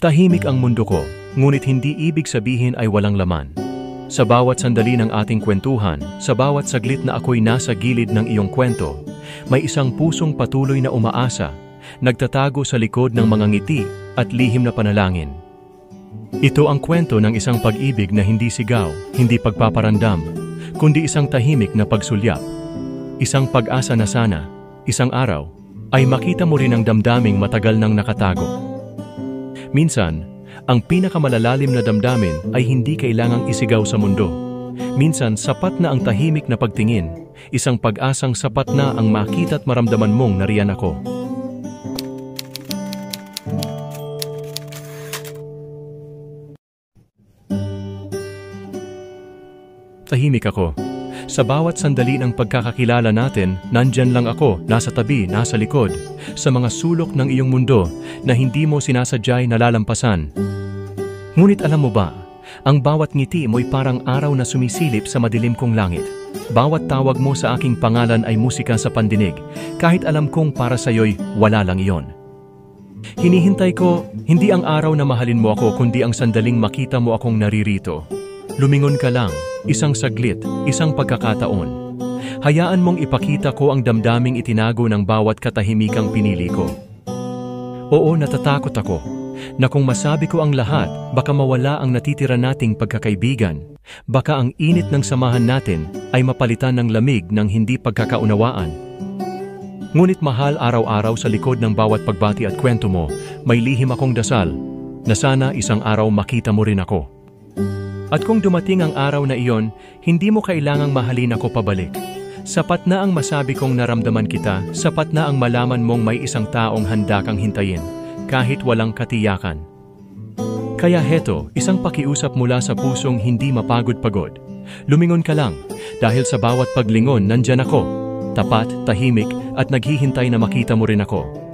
Tahimik ang mundo ko, ngunit hindi ibig sabihin ay walang laman. Sa bawat sandali ng ating kwentuhan, sa bawat saglit na ako'y nasa gilid ng iyong kwento, may isang pusong patuloy na umaasa, nagtatago sa likod ng mga ngiti at lihim na panalangin. Ito ang kwento ng isang pag-ibig na hindi sigaw, hindi pagpaparandam, kundi isang tahimik na pagsulyap. Isang pag-asa na sana, isang araw, ay makita mo rin ang damdaming matagal nang nakatago. Minsan, ang pinakamalalalim na damdamin ay hindi kailangang isigaw sa mundo. Minsan, sapat na ang tahimik na pagtingin, isang pag-asang sapat na ang makita at maramdaman mong nariyan ako. Tahimik ako. Sa bawat sandali ng pagkakakilala natin, nandyan lang ako, nasa tabi, nasa likod, sa mga sulok ng iyong mundo na hindi mo sinasadyay nalalampasan. Ngunit alam mo ba, ang bawat ngiti mo'y parang araw na sumisilip sa madilim kong langit. Bawat tawag mo sa aking pangalan ay musika sa pandinig, kahit alam kong para sa'yo'y wala lang iyon. Hinihintay ko, hindi ang araw na mahalin mo ako, kundi ang sandaling makita mo akong naririto. Lumingon ka lang, isang saglit, isang pagkakataon. Hayaan mong ipakita ko ang damdaming itinago ng bawat katahimikang pinili ko. Oo, natatakot ako, na kung masabi ko ang lahat, baka mawala ang natitira nating pagkakaibigan. Baka ang init ng samahan natin ay mapalitan ng lamig ng hindi pagkakaunawaan. Ngunit mahal, araw-araw sa likod ng bawat pagbati at kwento mo, may lihim akong dasal, na sana isang araw makita mo rin ako. At kung dumating ang araw na iyon, hindi mo kailangang mahalin ako pabalik. Sapat na ang masabi kong naramdaman kita, sapat na ang malaman mong may isang taong handa kang hintayin, kahit walang katiyakan. Kaya heto, isang pakiusap mula sa pusong hindi mapagod-pagod. Lumingon ka lang, dahil sa bawat paglingon nandyan ako, tapat, tahimik, at naghihintay na makita mo rin ako.